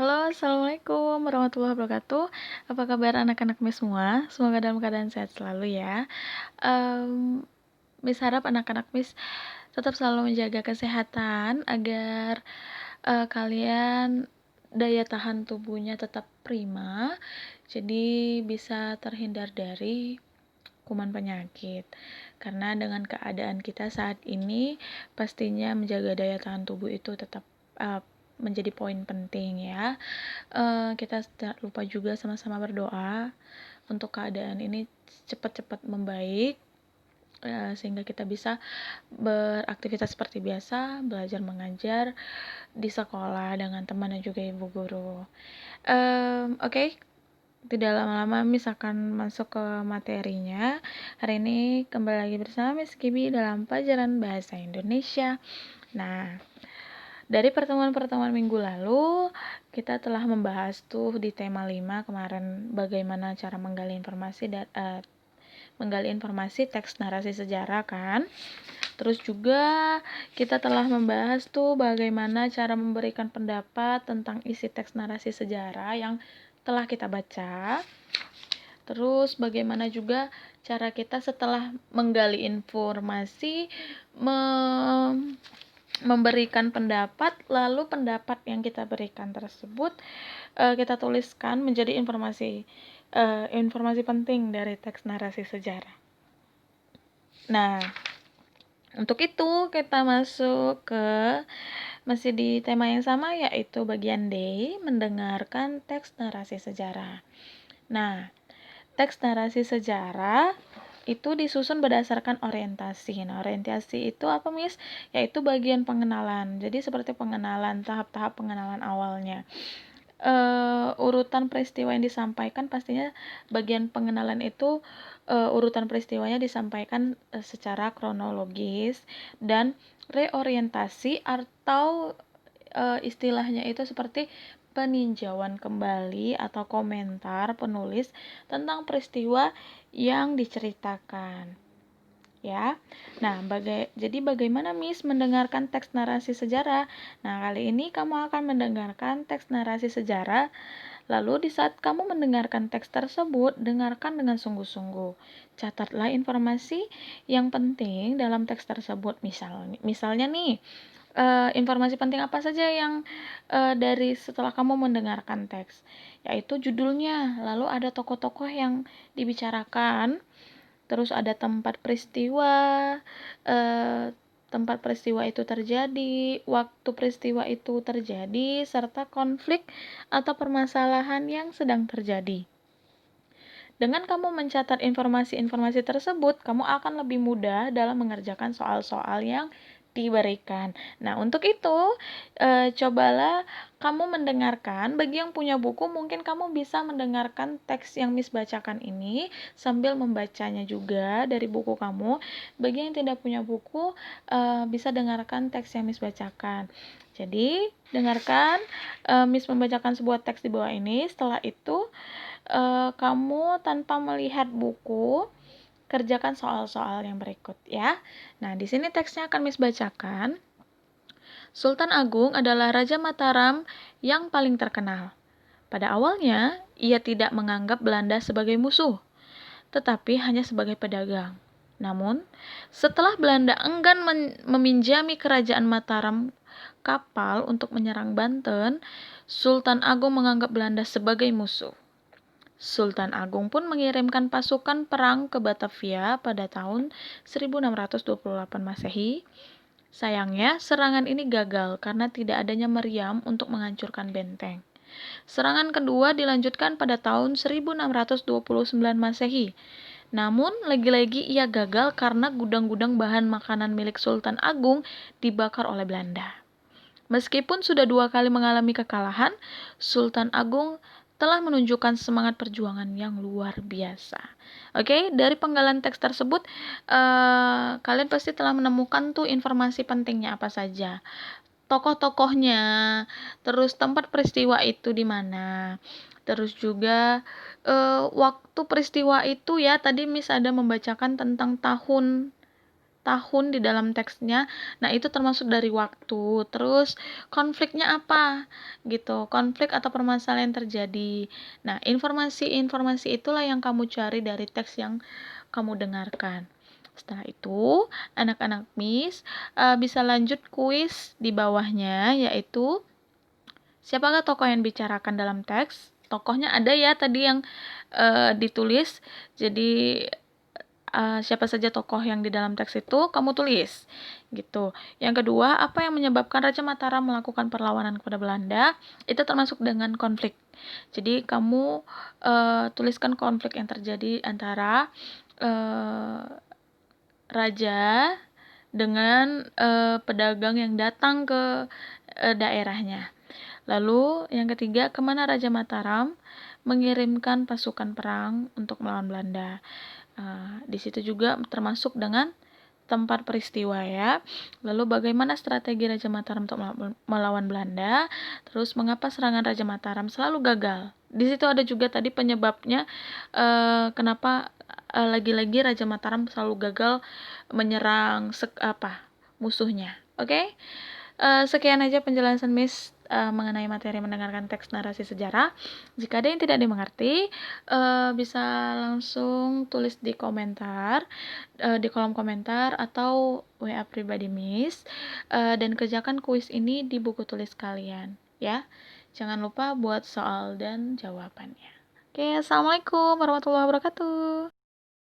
Halo, Assalamualaikum warahmatullahi wabarakatuh. Apa kabar anak-anak Miss semua? Semoga dalam keadaan sehat selalu ya. Miss harap anak-anak Miss tetap selalu menjaga kesehatan agar kalian daya tahan tubuhnya tetap prima, jadi bisa terhindar dari kuman penyakit. Karena dengan keadaan kita saat ini, pastinya menjaga daya tahan tubuh itu tetap menjadi poin penting ya. Kita tidak lupa juga sama-sama berdoa untuk keadaan ini cepat-cepat membaik, sehingga kita bisa beraktivitas seperti biasa, belajar mengajar di sekolah dengan teman dan juga ibu guru. Oke, tidak lama-lama Miss akan masuk ke materinya. Hari ini kembali lagi bersama Miss Kibi dalam pelajaran bahasa Indonesia. Nah, dari pertemuan-pertemuan minggu lalu, kita telah membahas tuh di tema 5 kemarin bagaimana cara menggali informasi teks narasi sejarah kan. Terus juga kita telah membahas tuh bagaimana cara memberikan pendapat tentang isi teks narasi sejarah yang telah kita baca. Terus bagaimana juga cara kita setelah menggali informasi memberikan pendapat, lalu pendapat yang kita berikan tersebut kita tuliskan menjadi informasi penting dari teks narasi sejarah. Nah, untuk itu kita masuk ke masih di tema yang sama, yaitu bagian D, mendengarkan teks narasi sejarah. Nah, teks narasi sejarah itu disusun berdasarkan orientasi. Nah, orientasi itu apa, Miss? Yaitu bagian pengenalan. Jadi seperti pengenalan, tahap-tahap pengenalan awalnya. Urutan peristiwa yang disampaikan pastinya bagian pengenalan itu urutan peristiwanya disampaikan secara kronologis, dan reorientasi atau istilahnya itu seperti peninjauan kembali atau komentar penulis tentang peristiwa yang diceritakan. Ya. Nah, jadi bagaimana Miss mendengarkan teks narasi sejarah? Nah, kali ini kamu akan mendengarkan teks narasi sejarah. Lalu di saat kamu mendengarkan teks tersebut, dengarkan dengan sungguh-sungguh. Catatlah informasi yang penting dalam teks tersebut. Misalnya nih, informasi penting apa saja yang dari setelah kamu mendengarkan teks, yaitu judulnya, lalu ada tokoh-tokoh yang dibicarakan, terus ada tempat peristiwa itu terjadi, waktu peristiwa itu terjadi, serta konflik atau permasalahan yang sedang terjadi. Dengan kamu mencatat informasi-informasi tersebut, kamu akan lebih mudah dalam mengerjakan soal-soal yang diberikan. Nah, untuk itu, cobalah kamu mendengarkan. Bagi yang punya buku, mungkin kamu bisa mendengarkan teks yang Miss bacakan ini sambil membacanya juga dari buku kamu. Bagi yang tidak punya buku, bisa dengarkan teks yang Miss bacakan. Jadi, dengarkan Miss membacakan sebuah teks di bawah ini. Setelah itu, kamu tanpa melihat buku, kerjakan soal-soal yang berikut ya. Nah, di sini teksnya akan Miss bacakan. Sultan Agung adalah Raja Mataram yang paling terkenal. Pada awalnya, ia tidak menganggap Belanda sebagai musuh, tetapi hanya sebagai pedagang. Namun, setelah Belanda enggan meminjami kerajaan Mataram kapal untuk menyerang Banten, Sultan Agung menganggap Belanda sebagai musuh. Sultan Agung pun mengirimkan pasukan perang ke Batavia pada tahun 1628 Masehi. Sayangnya, serangan ini gagal karena tidak adanya meriam untuk menghancurkan benteng. Serangan kedua dilanjutkan pada tahun 1629 Masehi. Namun, lagi-lagi ia gagal karena gudang-gudang bahan makanan milik Sultan Agung dibakar oleh Belanda. Meskipun sudah 2 kali mengalami kekalahan, Sultan Agung telah menunjukkan semangat perjuangan yang luar biasa. Oke, dari penggalan teks tersebut, kalian pasti telah menemukan tuh informasi pentingnya apa saja. Tokoh-tokohnya, terus tempat peristiwa itu di mana, terus juga waktu peristiwa itu ya, tadi Miss ada membacakan tentang tahun tahun di dalam teksnya. Nah, itu termasuk dari waktu. Terus konfliknya apa? Gitu. Konflik atau permasalahan yang terjadi. Nah, informasi-informasi itulah yang kamu cari dari teks yang kamu dengarkan. Setelah itu, anak-anak Miss bisa lanjut kuis di bawahnya, yaitu siapakah tokoh yang dibicarakan dalam teks? Tokohnya ada ya tadi yang ditulis. Jadi siapa saja tokoh yang di dalam teks itu kamu tulis gitu. Yang kedua, apa yang menyebabkan Raja Mataram melakukan perlawanan kepada Belanda? Itu termasuk dengan konflik. Jadi kamu tuliskan konflik yang terjadi antara raja dengan pedagang yang datang ke daerahnya. Lalu yang ketiga, kemana Raja Mataram mengirimkan pasukan perang untuk melawan Belanda. Di situ juga termasuk dengan tempat peristiwa ya. Lalu bagaimana strategi Raja Mataram untuk melawan Belanda? Terus mengapa serangan Raja Mataram selalu gagal? Di situ ada juga tadi penyebabnya kenapa lagi-lagi Raja Mataram selalu gagal menyerang musuhnya. Oke? Sekian aja penjelasan Miss mengenai materi mendengarkan teks narasi sejarah. Jika ada yang tidak dimengerti, bisa langsung tulis di komentar, di kolom komentar atau WA pribadi Miss, dan kerjakan kuis ini di buku tulis kalian, ya. Jangan lupa buat soal dan jawabannya. Oke, assalamualaikum warahmatullahi wabarakatuh.